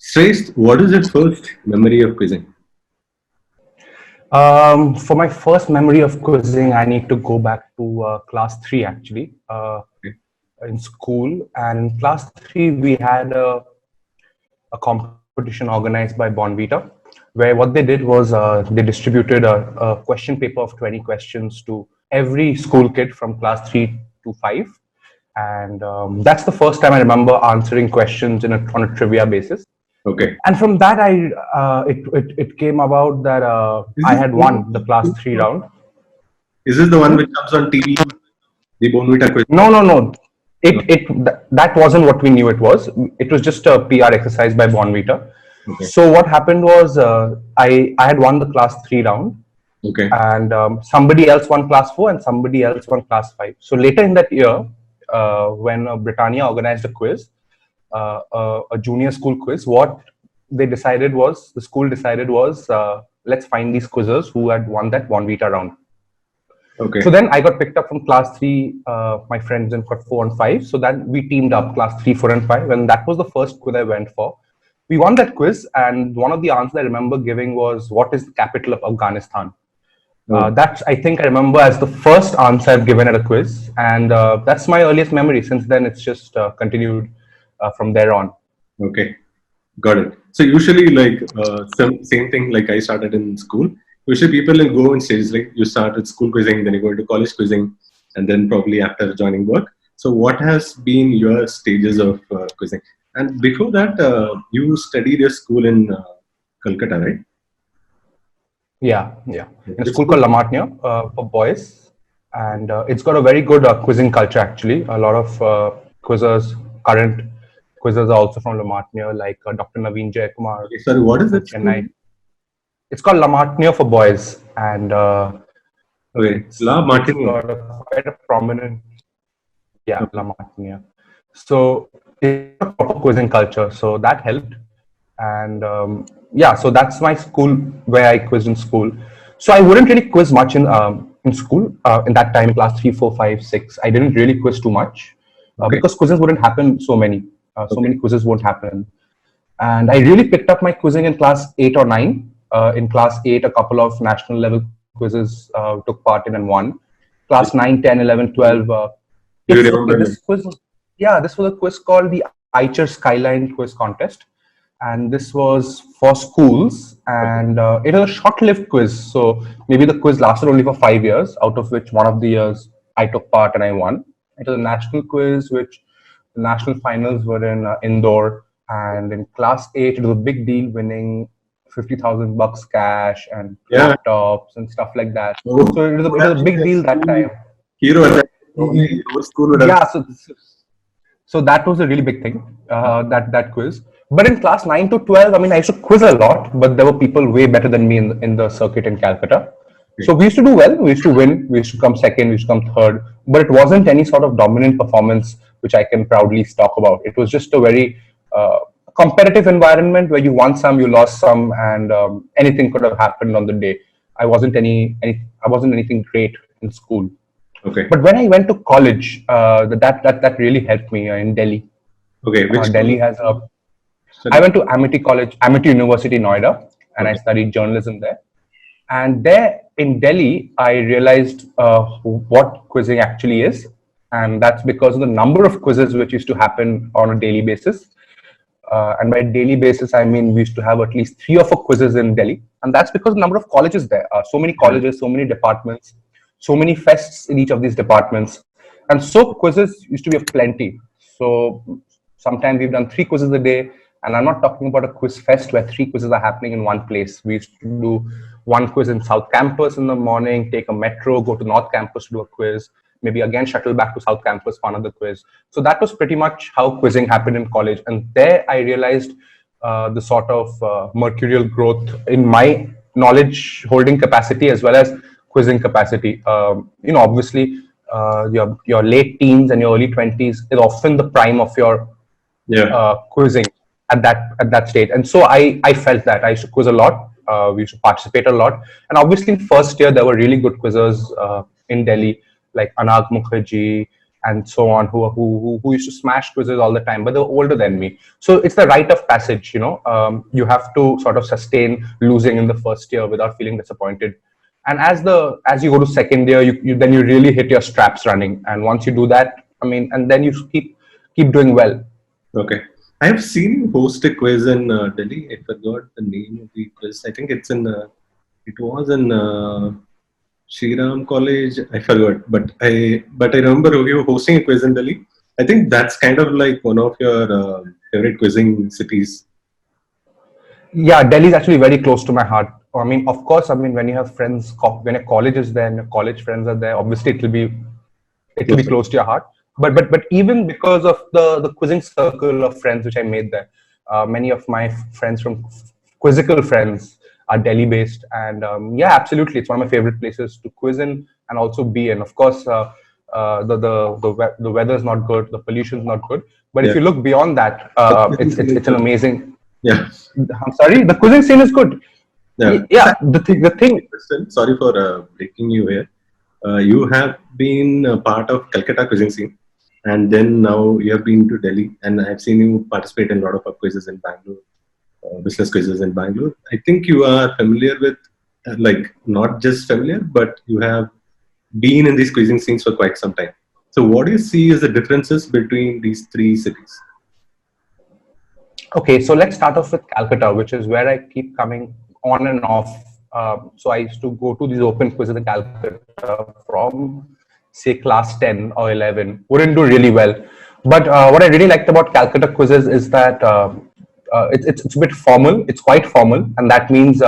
Sreshth, what is your first memory of quizzing? For my first memory of quizzing, I need to go back to class three actually, Okay. in school. And in class three, we had a competition organized by Bonvita, where what they did was they distributed a question paper of 20 questions to every school kid from class 3 to 5. And that's the first time I remember answering questions on a trivia basis. Okay. And from that, it came about that Is I this had won the class three round. is this the one Hmm? which comes on TV? The Bonvita quiz. No, no, no. No. That wasn't what we knew it was. It was just a PR exercise by Bonvita. Okay. So what happened was I had won the class three round, Okay. and somebody else won class four, and somebody else won class five. So later in that year, when Britannia organized a quiz, a junior school quiz, what the school decided was, let's find these quizzers who had won that Bonvita round. So Okay. then I got picked up from class three, my friends in got four and five. So that we teamed up class three, four, and five. And that was the first quiz I went for. We won that quiz. And one of the answers I remember giving was, what is the capital of Afghanistan? Oh, That's, I think I remember as the first answer I've given at a quiz. And that's my earliest memory. Since then, it's just continued from there on. okay. Got it. So usually, like same thing. Like I started in school. Usually, people will go in stages. Like you start with school quizzing, then you go into college quizzing, and then probably after joining work. So, what has been your stages of quizzing? And before that, you studied your school in Kolkata, right? Yeah, yeah. In a Which school school? called Lamatnia for boys, and it's got a very good quizzing culture. Actually, a lot of quizzers, current quizzers, are also from Lamatnia, like Dr. Naveen Jayakumar Okay, sorry, what is from that school? Chennai. It's called Lamatnia for boys, and Okay, La it's Martini. got a quite a prominent, yeah, Lamatnia. So it's got a proper quizzing culture, so that helped. And yeah, so that's my school where I quizzed in school. So I wouldn't really quiz much in school in that time, class 3, 4, 5, 6. I didn't really quiz too much Okay, because quizzes wouldn't happen so okay, many quizzes won't happen. And I really picked up my quizzing in class 8 or 9. In class 8, a couple of national level quizzes took part in and won. Class 9, 10, 11, 12. do you It's okay. remember? This quiz, yeah, this was a quiz called the Eicher Skyline Quiz Contest, and this was for schools, Okay, and it was a short-lived quiz. So maybe the quiz lasted only for 5 years, out of which one of the years I took part and I won. It was a national quiz, which the national finals were in Indore, and in class 8, it was a big deal winning 50,000 bucks cash and yeah. laptops and stuff like that. Oh, So you would it have was a been big a deal that school time. hero at that. Probably your school would have. Yeah, so that was a really big thing, that quiz. But in class 9 to 12, I mean, I used to quiz a lot, but there were people way better than me in the circuit in Calcutta. So we used to do well. We used to win. We used to come second. We used to come third. But it wasn't any sort of dominant performance which I can proudly talk about. It was just a very competitive environment where you won some, you lost some, and anything could have happened on the day. I wasn't anything great in school. Okay, But when I went to college, that really helped me in Delhi. okay. Which Delhi school? has a. I Sorry. went to Amity College, Amity University, Noida, and I Okay, studied journalism there. And there in Delhi, I realized what quizzing actually is, and that's because of the number of quizzes which used to happen on a daily basis. And by daily basis, I mean we used to have at least 3 or 4 quizzes in Delhi, and that's because the number of colleges there. So many yeah. colleges, so many departments, so many fests in each of these departments, and so quizzes used to be of plenty. So sometimes we've done 3 quizzes a day, and I'm not talking about a quiz fest where 3 quizzes are happening in one place. We used to do one quiz in South Campus in the morning, take a metro, go to North Campus to do a quiz, maybe again shuttle back to South Campus for another quiz. So that was pretty much how quizzing happened in college. And there I realized the sort of mercurial growth in my knowledge holding capacity as well as quizzing capacity. Obviously, your late teens and your early 20s is often the prime of your Yeah. quizzing at that stage. And so I felt that I used to quiz a lot. We used to participate a lot, and obviously in first year there were really good quizzers in Delhi, like Anag Mukherjee and so on, who used to smash quizzes all the time, but they were older than me. So it's the rite of passage, you know. You have to sort of sustain losing in the first year without feeling disappointed. And as you go to second year, you then you really hit your straps running. And once you do that, I mean, and then you keep doing well. Okay. I have seen you host a quiz in Delhi. I forgot the name of the quiz. I think it was in Shriram College. I forgot, but I remember you hosting a quiz in Delhi. I think that's kind of like one of your favorite quizzing cities. Yeah, Delhi is actually very close to my heart. I mean, of course, I mean, when you have friends, when your college is there and your college friends are there, obviously it will be Close. close to your heart. But even because of the quizzing circle of friends which I made there, many of my friends from quizzical friends are Delhi based, and yeah, absolutely, it's one of my favorite places to quiz in and also be in. Of course, the weather is not good, the pollution is not good, but if Yeah. you look beyond that, The quizzing scene is it's an good. amazing. Yeah. I'm sorry, the quizzing scene is good. Yeah. Yeah, the thing. Kristen, sorry for breaking you here. You have been a part of Calcutta quizzing scene, and then now you have been to Delhi, and I've seen you participate in a lot of quizzes in Bangalore, business quizzes in Bangalore. I think you are familiar with, like, not just familiar, but you have been in these quizzing scenes for quite some time. So, what do you see as the differences between these three cities? Okay, so let's start off with Calcutta, which is where I keep coming on and off. So I used to go to these open quizzes in Calcutta from, say, class 10 or 11. Wouldn't do really well. But what I really liked about Calcutta quizzes is that it's a bit formal. It's quite formal. And that means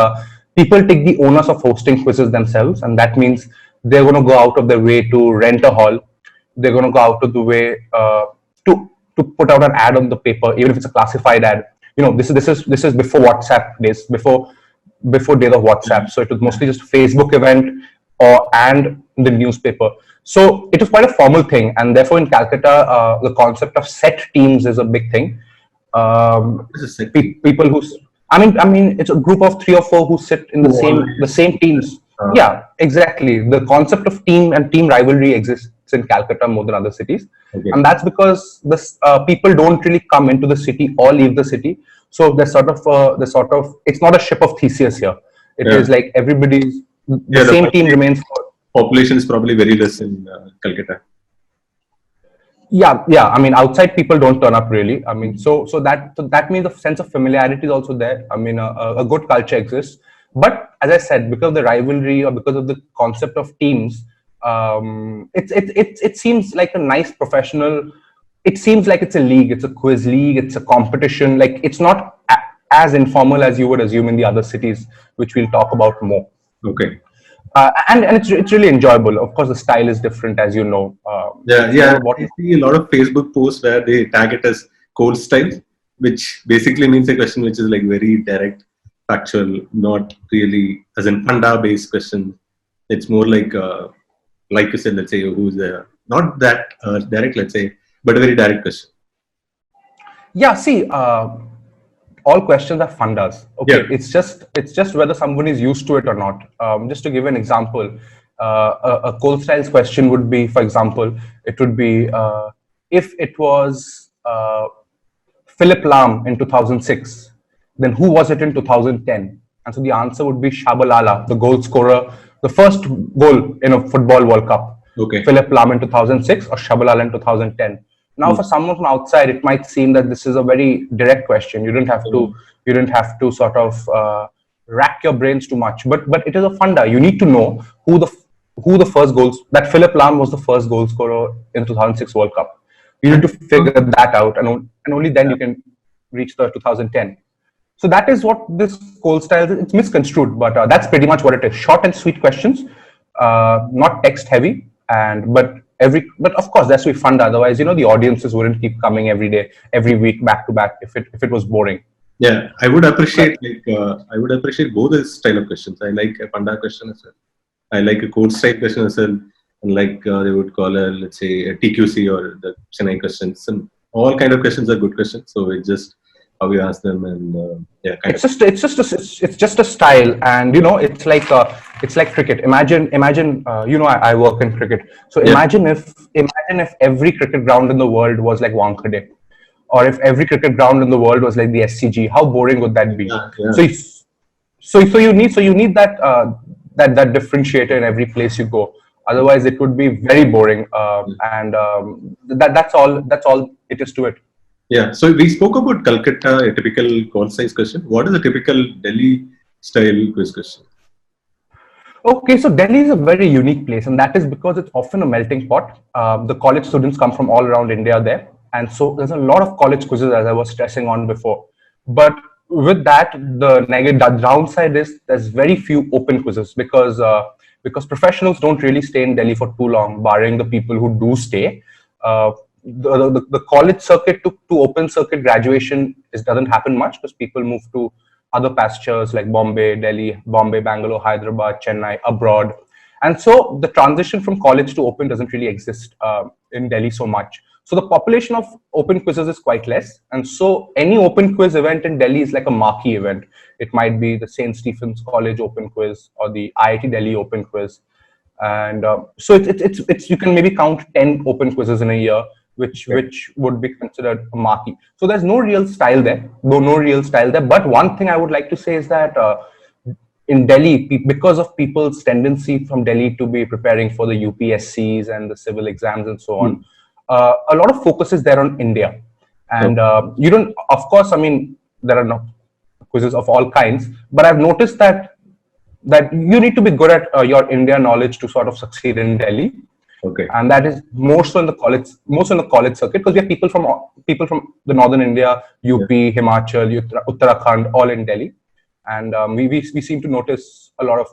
people take the onus of hosting quizzes themselves. And that means they're going to go out of their way to rent a hall. They're going to go out of the way to put out an ad on the paper, even if it's a classified ad. You know, this is before WhatsApp days, before days of WhatsApp. So it was mostly just Facebook event or and the newspaper. So it was quite a formal thing, and therefore in Calcutta, the concept of set teams is a big thing. This is Seti. People who, I mean, it's a group of three or four who sit in the Who same teams. uh, Yeah, exactly. The concept of team and team rivalry exists in Calcutta more than other cities, okay. and that's because this people don't really come into the city or leave the city. So there's sort of it's not a ship of Theseus here. It Yeah. is like everybody's the Yeah, the same team remains. population is probably very less in Calcutta. Yeah. I mean, outside people don't turn up really. I mean, so that means a sense of familiarity is also there. I mean, a good culture exists. But as I said, because of the rivalry or because of the concept of teams, it seems like a nice professional. It seems like it's a league. It's a quiz league. It's a competition. Like it's not as informal as you would assume in the other cities, which we'll talk about more. Okay. And it's really enjoyable. Of course, the style is different, as you know. Yeah, It's yeah. more about I see a lot of Facebook posts where they tag it as cold style, which basically means a question which is like very direct, factual, not really as in funda based question. It's more like you said, let's say who's not that direct, let's say, but a very direct question. yeah. See, all questions are fundas. Yeah. Okay, it's just whether someone is used to it or not. Just to give an example, a cold styles question would be, for example, it would be if it was Philip Lahm in 2006, then who was it in 2010? And so the answer would be Shabalala, the goal scorer, the first goal in a football World Cup. Okay. Philip Lahm in 2006 or Shabalala in 2010. Now, for someone from outside, it might seem that this is a very direct question. You didn't have to sort of rack your brains too much. But it is a funda. You need to know who the first goals that Philip Lahm was the first goal scorer in 2006 World Cup. You need to figure that out, and only then you can reach the 2010. So that is what this cold style is. It's misconstrued, but that's pretty much what it is. Short and sweet questions, not text heavy, and but of course that's to be fun. Otherwise, the audiences wouldn't keep coming every day, every week, back to back if it was boring. Yeah, I would Right. appreciate I would appreciate both this style of questions. I like a panda question as well. I like a code style question as well, and like they would call a, let's say, a TQC or the Chennai questions. And all kind of questions are good questions. So it just how you ask them, and yeah, kind of. It's just a style, and it's like cricket. Imagine I work in cricket, so Yeah, imagine if every cricket ground in the world was like Wankhede, or if every cricket ground in the world was like the SCG. How boring would that be? yeah, yeah, So you need that that differentiator in every place you go. Otherwise, it would be very boring, and that's all it is to it. yeah. So we spoke about Calcutta, a typical call size question. What is a typical Delhi style quiz question? Okay, so Delhi is a very unique place, and that is because it's often a melting pot. The college students come from all around India there, and so there's a lot of college quizzes, as I was stressing on before. But with that, the downside is there's very few open quizzes because professionals don't really stay in Delhi for too long, barring the people who do stay. Uh, the college circuit to open circuit graduation doesn't happen much because people move to other pastures like Bombay, Bangalore, Hyderabad, Chennai, abroad. And so the transition from college to open doesn't really exist in Delhi so much. So the population of open quizzes is quite less. And so any open quiz event in Delhi is like a marquee event. It might be the St. Stephen's College open quiz or the IIT Delhi open quiz. And so it's you can maybe count 10 open quizzes in a year, which would be considered a marquee. So there's no real style there, no real style there. But one thing I would like to say is that in Delhi, because of people's tendency from Delhi to be preparing for the UPSCs and the civil exams and so on, a lot of focus is there on India. And you don't, of course, I mean, there are no quizzes of all kinds, but I've noticed that you need to be good at your India knowledge to sort of succeed in Delhi. Okay. And that is more so in the college circuit, because we have people from the northern India, UP, Himachal, Uttarakhand, all in Delhi, and we seem to notice a lot of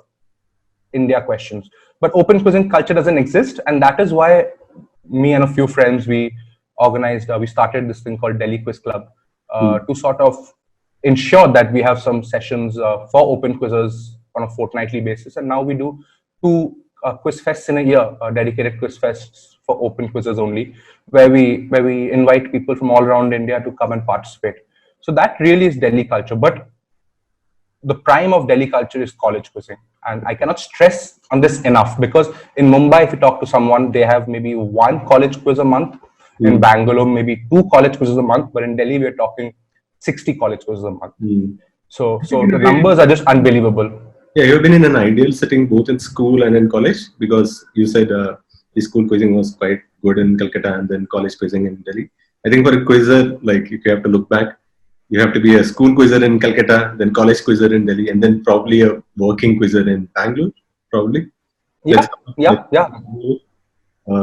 India questions. But open quizzing culture doesn't exist, and that is why me and a few friends we started this thing called Delhi Quiz Club to sort of ensure that we have some sessions for open quizzes on a fortnightly basis, and now we do two quiz fests in a year, dedicated quiz fests for open quizzes only, where we invite people from all around India to come and participate. So that really is Delhi culture. But the prime of Delhi culture is college quizzing, and I cannot stress on this enough, because in Mumbai, if you talk to someone, they have maybe one college quiz a month. In Bangalore, maybe two college quizzes a month, but in Delhi, we're talking 60 college quizzes a month. So the numbers are just unbelievable. Yeah, you've been in an ideal setting both in school and in college, because you said the school quizzing was quite good in Calcutta and then college quizzing in Delhi. I think for a quizzer, like if you have to look back, you have to be a school quizzer in Calcutta, then college quizzer in Delhi, and then probably a working quizzer in Bangalore, probably. Yeah.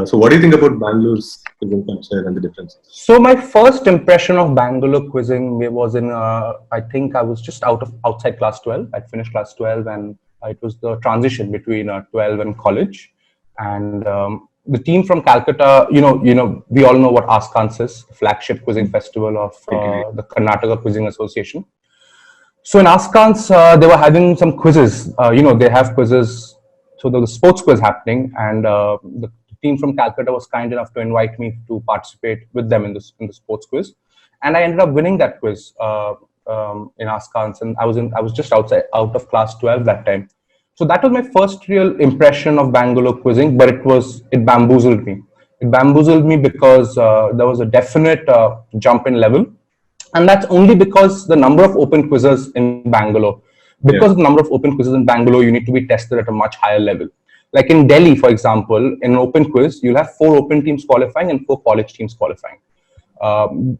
So what do you think about Bangalore's quizzing culture and the differences? So my first impression of Bangalore quizzing was in I think I was just outside class 12. I'd finished class 12, and it was the transition between 12 and college. And the team from Calcutta, we all know what Askans is, the flagship quizzing festival of the Karnataka Quizzing Association. So in Askans, they were having some quizzes. They have quizzes. So there was a sports quiz happening, and the team from Calcutta was kind enough to invite me to participate with them in the sports quiz, and I ended up winning that quiz in Askans, and I was just out of class 12 that time. So that was my first real impression of Bangalore quizzing, but it bamboozled me. It bamboozled me because there was a definite jump in level, and that's only because the number of open quizzes in Bangalore. Because of the number of open quizzes in Bangalore, you need to be tested at a much higher level. Like in Delhi, for example, in an open quiz, you'll have 4 open teams qualifying and 4 college teams qualifying.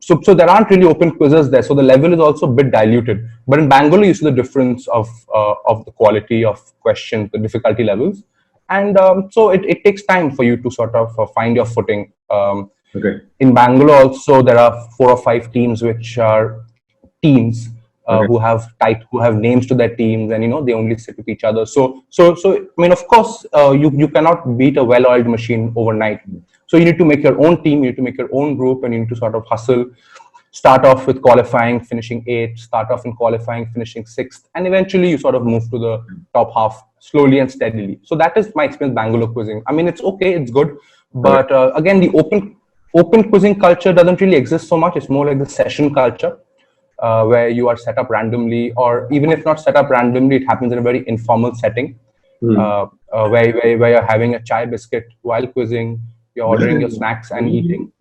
So there aren't really open quizzes there. So the level is also a bit diluted. But in Bangalore, you see the difference of the quality of questions, the difficulty levels. And so it takes time for you to sort of find your footing. In Bangalore also, there are 4 or 5 teams which are teams who have names to their teams, and they only sit with each other. So I mean, of course, you cannot beat a well-oiled machine overnight. So you need to make your own team, you need to make your own group, and you need to sort of hustle. Start off with qualifying, finishing 8th, start off in qualifying, finishing 6th, and eventually you sort of move to the top half slowly and steadily. So that is my experience Bangalore quizzing. I mean, it's okay, it's good, but again, the open quizzing culture doesn't really exist so much. It's more like the session culture. where you are set up randomly, or even if not set up randomly, it happens in a very informal setting, Hmm. where you're having a chai biscuit while quizzing, you're Where ordering your in snacks and Bangalore? eating.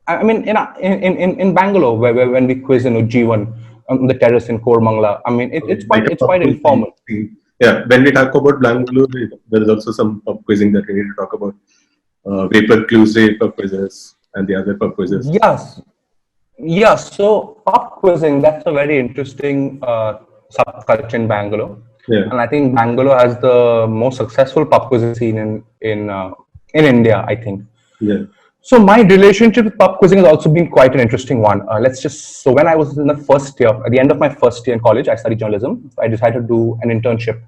I mean, in Bangalore, where when we quiz in Ujjivan on the terrace in Kormangla, I mean, Like a it's pub quite quiz informal. thing. Yeah, when we talk about Bangalore, there is also some pub quizzing that we need to talk about. Vapor Tuesday pub quizzes and the other pub quizzes. Yes, yeah. So pub quizzing, that's a very interesting subculture in Bangalore, Yeah, and I think Bangalore has the most successful pub quizzing scene in India, I think. yeah. So my relationship with pub quizzing has also been quite an interesting one. So when I was in the first year, at the end of my first year in college, I studied journalism. I decided to do an internship.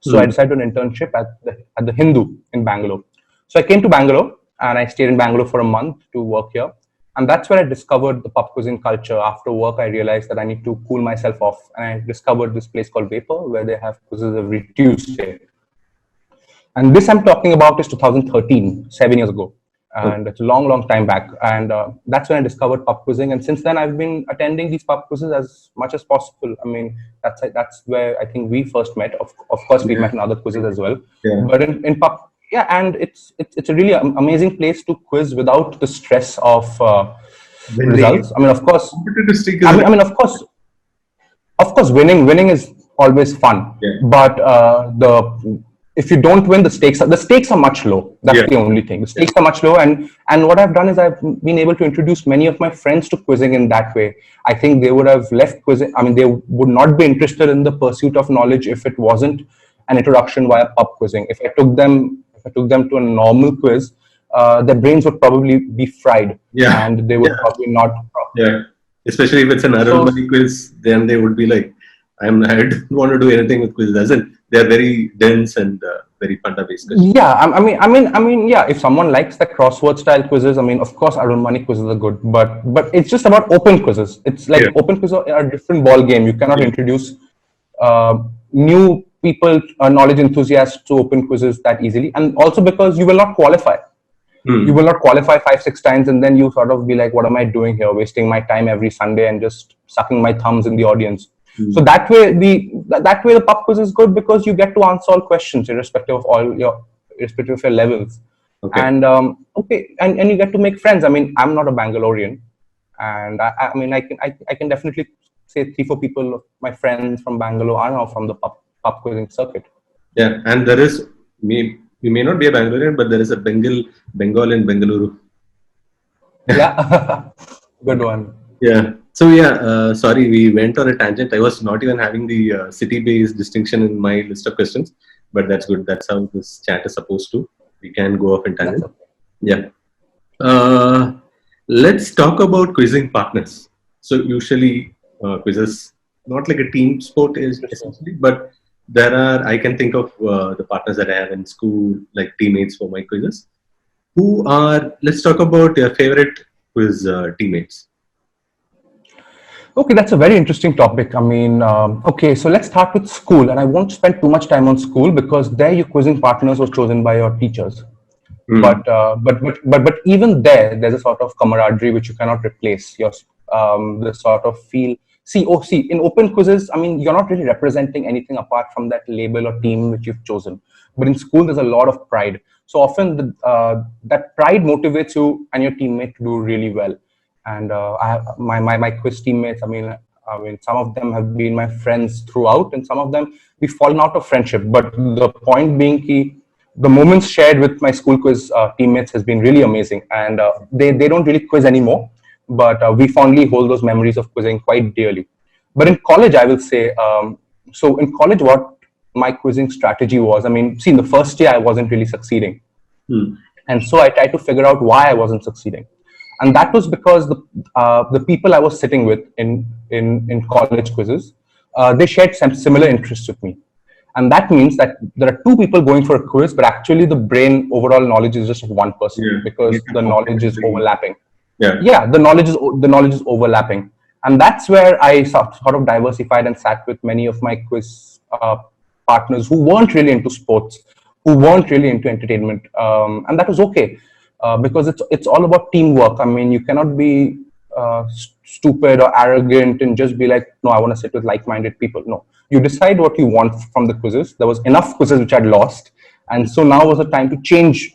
So I Hmm. decided to do an internship at the Hindu in Bangalore. So I came to Bangalore and I stayed in Bangalore for a month to work here. And that's where I discovered the pub quizzing culture. After work, I realized that I need to cool myself off. And I discovered this place called Vapor, where they have quizzes every Tuesday. And this I'm talking about is 2013, 7 years ago. Okay. And it's a long, long time back. And that's when I discovered pub quizzing. And since then, I've been attending these pub quizzes as much as possible. I mean, that's where I think we first met. Of course, we've Yeah. met in other quizzes as well. Yeah. But in pub, yeah, and it's a really amazing place to quiz without the stress of When they results. I mean, of course, competitive streak is I a mean, I bit, mean, of course, winning is always fun, yeah. but the if you don't win, the stakes are much low. That's Yeah. the only thing. The Yeah. stakes are much low, and what I've done is I've been able to introduce many of my friends to quizzing in that way. I think they would have left quizzing. I mean, they would not be interested in the pursuit of knowledge if it wasn't an introduction via pub quizzing. If I took them to a normal quiz, their brains would probably be fried, Yeah. and they would Yeah. probably not. Yeah. Especially if it's an So Arulmani quiz, then they would be like, I don't want to do anything with quizzes. As in, they're very dense and very panda based questions. yeah, yeah. If someone likes the crossword style quizzes, I mean, of course, Arun Money quizzes are good, but it's just about open quizzes. It's like Yeah. open quizzes are a different ball game. You cannot Yeah. introduce new people, knowledge enthusiasts to open quizzes that easily, and also because you will not qualify. You Hmm. will not qualify 5 6 times, and then you sort of be like, "What am I doing here? Wasting my time every Sunday and just sucking my thumbs in the audience." So Hmm. that way the pub quiz is good because you get to answer all questions irrespective of your levels, Okay. and and you get to make friends. I mean, I'm not a Bangalorean, and I mean I can definitely say 3 4 people of my friends from Bangalore are now from the pub quizzing circuit. Yeah. And there is, you may not be a Bangalorean, but there is a Bengal in Bengaluru. Yeah, good Okay. one. Yeah. So yeah, sorry, we went on a tangent. I was not even having the city-based distinction in my list of questions, but that's good. That's how this chat is supposed to. We can go off in That's tangent. okay. Yeah. Uh, let's talk about quizzing partners. So usually quizzes not like a team sport is Interesting. essentially, but there are, I can think of the partners that I have in school, like teammates for my quizzes. Who are? Let's talk about your favorite quiz teammates. Okay, that's a very interesting topic. I mean, okay, so let's start with school, and I won't spend too much time on school because there your quizzing partners were chosen by your teachers. Hmm. But even there's a sort of camaraderie which you cannot replace. The sort of feel. See, in open quizzes, I mean, you're not really representing anything apart from that label or team which you've chosen. But in school, there's a lot of pride. So often, that pride motivates you and your teammate to do really well. And my quiz teammates, I mean, some of them have been my friends throughout, and some of them we've fallen out of friendship. But the point being, the moments shared with my school quiz teammates has been really amazing, and they don't really quiz anymore, but we fondly hold those memories of quizzing quite dearly. But in college, I will say, so in college, what my quizzing strategy was, I mean, see, in the first year I wasn't really succeeding, Hmm. and so I tried to figure out why I wasn't succeeding, and that was because the people I was sitting with in college quizzes, they shared some similar interests with me, and that means that there are 2 people going for a quiz, but actually the brain overall knowledge is just of one person Yeah. You because need to the knowledge is complementary. overlapping. Yeah. Yeah, the knowledge is overlapping, and that's where I sort of diversified and sat with many of my quiz partners who weren't really into sports, who weren't really into entertainment, and that was okay because it's all about teamwork. I mean, you cannot be stupid or arrogant and just be like, no, I want to sit with like-minded people. No, you decide what you want from the quizzes. There was enough quizzes which I'd lost, and so now was the time to change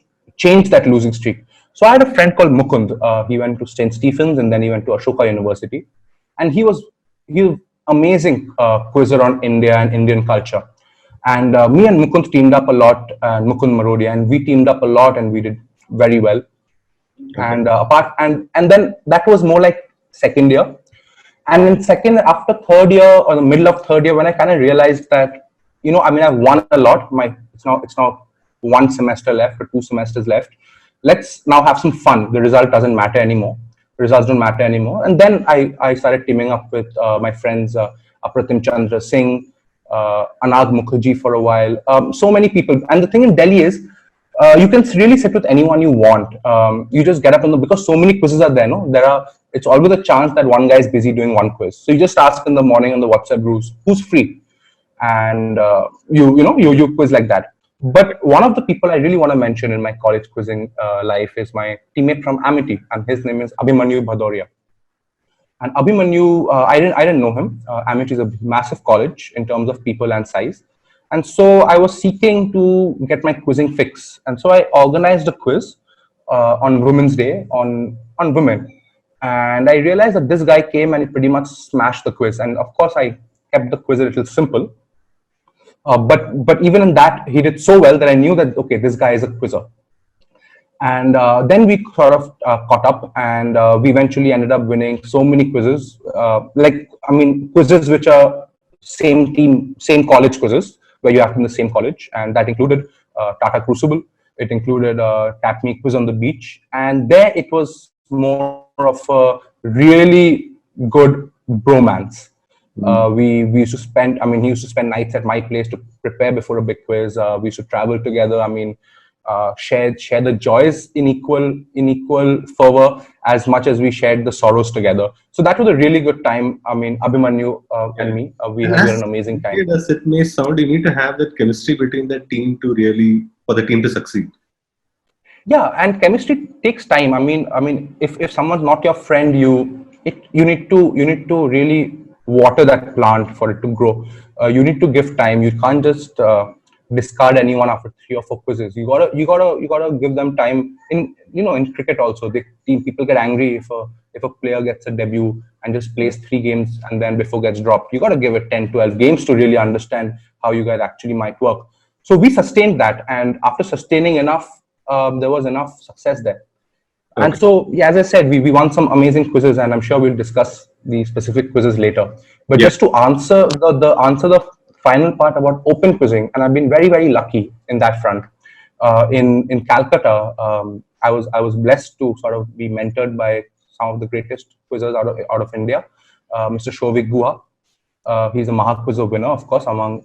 that losing streak. So I had a friend called Mukund. He went to St. Stephen's and then he went to Ashoka University, and he was amazing quizzer on India and Indian culture. And me and Mukund teamed up a lot, Mukund Marodia, and we teamed up a lot, and we did very well. Okay. And and then that was more like second year. And in second, after third year or the middle of third year, when I kind of realized that, I mean, I've won a lot. It's now one semester left or two semesters left. Let's now have some fun. The result doesn't matter anymore. Results don't matter anymore. And then I started teaming up with my friends, Apratim Chandra Singh, Anag Mukherjee for a while. So many people. And the thing in Delhi is, you can really sit with anyone you want. You just get up because so many quizzes are there. No, it's always a chance that one guy is busy doing one quiz. So you just ask in the morning on the WhatsApp groups who's free, and you quiz like that. But one of the people I really want to mention in my college quizzing life is my teammate from Amity, and his name is Abhimanyu Bhadoria. And Abhimanyu, I didn't know him. Amity is a massive college in terms of people and size. And so I was seeking to get my quizzing fix. And so I organized a quiz on Women's Day on women. And I realized that this guy came and he pretty much smashed the quiz. And of course, I kept the quiz a little simple. But even in that, he did so well that I knew that, okay, this guy is a quizzer. And then we sort of caught up, and we eventually ended up winning so many quizzes. Quizzes which are same team, same college quizzes, where you have in the same college, and that included Tata Crucible. It included Tap Me Quiz on the Beach, and there it was more of a really good bromance. We used to spend. I mean, he used to spend nights at my place to prepare before a big quiz. We used to travel together. I mean, share the joys in equal fervor as much as we shared the sorrows together. So that was a really good time. I mean, Abhimanyu and me, we And had as an amazing time. as it may sound, you need to have that chemistry between that team to really for the team to succeed. Yeah, and chemistry takes time. I mean, if someone's not your friend, you need to really water that plant for it to grow. You need to give time. You can't just discard anyone after 3 or 4 quizzes. You gotta give them time. In cricket also, the team people get angry if a player gets a debut and just plays 3 games and then before gets dropped. You gotta give it 10, 12 games to really understand how you guys actually might work. So we sustained that, and after sustaining enough, there was enough success there. And Okay. so, yeah, as I said, we won some amazing quizzes, and I'm sure we'll discuss the specific quizzes later. But Yeah. just to answer the final part about open quizzing, and I've been very, very lucky in that front. In Calcutta, I was blessed to sort of be mentored by some of the greatest quizzers out of India. Mr. Shovik Guha, he's a Mahakwiz winner, of course, among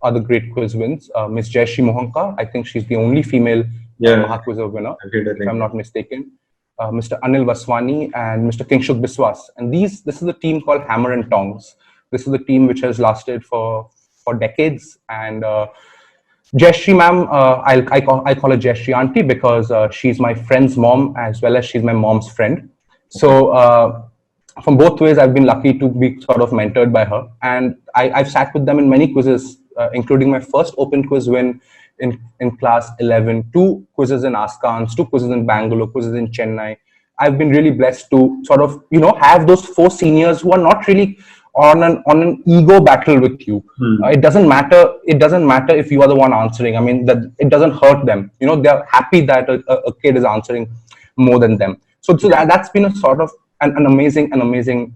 other great quiz wins. Miss Jayashree Mohanka, I think she's the only female Yeah. Mahakwiz winner, I did, I if think. I'm not mistaken. Mr. Anil Vaswani and Mr. Kingshuk Biswas. And this is a team called Hammer and Tongs. This is a team which has lasted for decades. And Jayashree ma'am, I call her Jayashree auntie because she's my friend's mom as well as she's my mom's friend. So from both ways, I've been lucky to be sort of mentored by her. And I've sat with them in many quizzes, including my first open quiz win in class 11, 2 quizzes in Askans, 2 quizzes in Bangalore, quizzes in Chennai. I've been really blessed to sort of, have those 4 seniors who are not really on an ego battle with you. It doesn't matter. It doesn't matter if you are the one answering. I mean, that it doesn't hurt them. They're happy that a kid is answering more than them. So that's been a sort of an amazing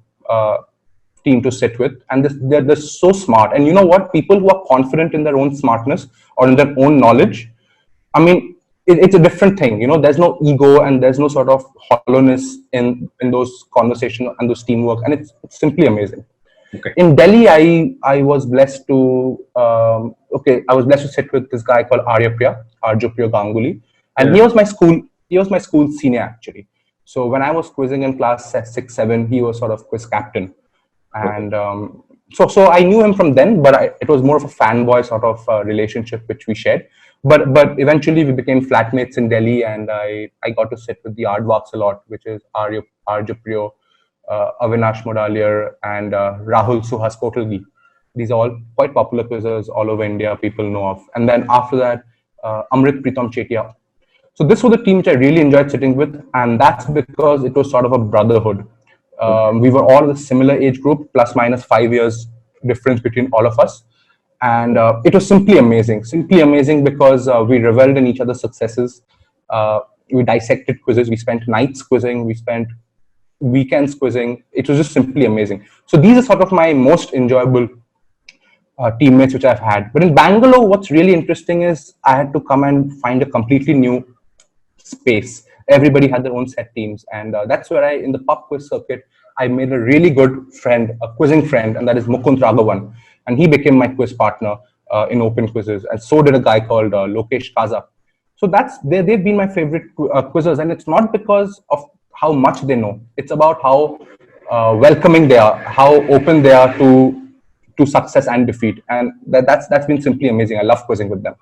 team to sit with, and they're so smart. And you know what? People who are confident in their own smartness or in their own knowledge, I mean, it's a different thing. There's no ego and there's no sort of hollowness in those conversations and those teamwork, and it's simply amazing. Okay. In Delhi, I was blessed to sit with this guy called Arjapriya Ganguly, and Yeah. he was my school senior actually. So when I was quizzing in class 6, 7, he was sort of quiz captain, Okay. and so I knew him from then, but it was more of a fanboy sort of relationship which we shared. But eventually we became flatmates in Delhi, and I got to sit with the Aardvarks a lot, which is Arjapriya, Avinash Modalier, and Rahul Suhas Kotalgi. These are all quite popular quizzes all over India, people know of. And then after that, Amrit Pritam Chetia. So this was the team which I really enjoyed sitting with, and that's because it was sort of a brotherhood. Okay. We were all a similar age group, plus minus 5 years difference between all of us. And it was simply amazing because we reveled in each other's successes. We dissected quizzes, we spent nights quizzing, we spent weekends quizzing. It was just simply amazing. So these are sort of my most enjoyable teammates which I've had. But in Bangalore, what's really interesting is I had to come and find a completely new space. Everybody had their own set teams, and that's where in the pub quiz circuit, I made a really good friend, a quizzing friend, and that is Mukund Raghavan, and he became my quiz partner in open quizzes, and so did a guy called Lokesh Kaza. So they've been my favorite quizzers, and it's not because of how much they know; it's about how welcoming they are, how open they are to success and defeat, and that's been simply amazing. I love quizzing with them.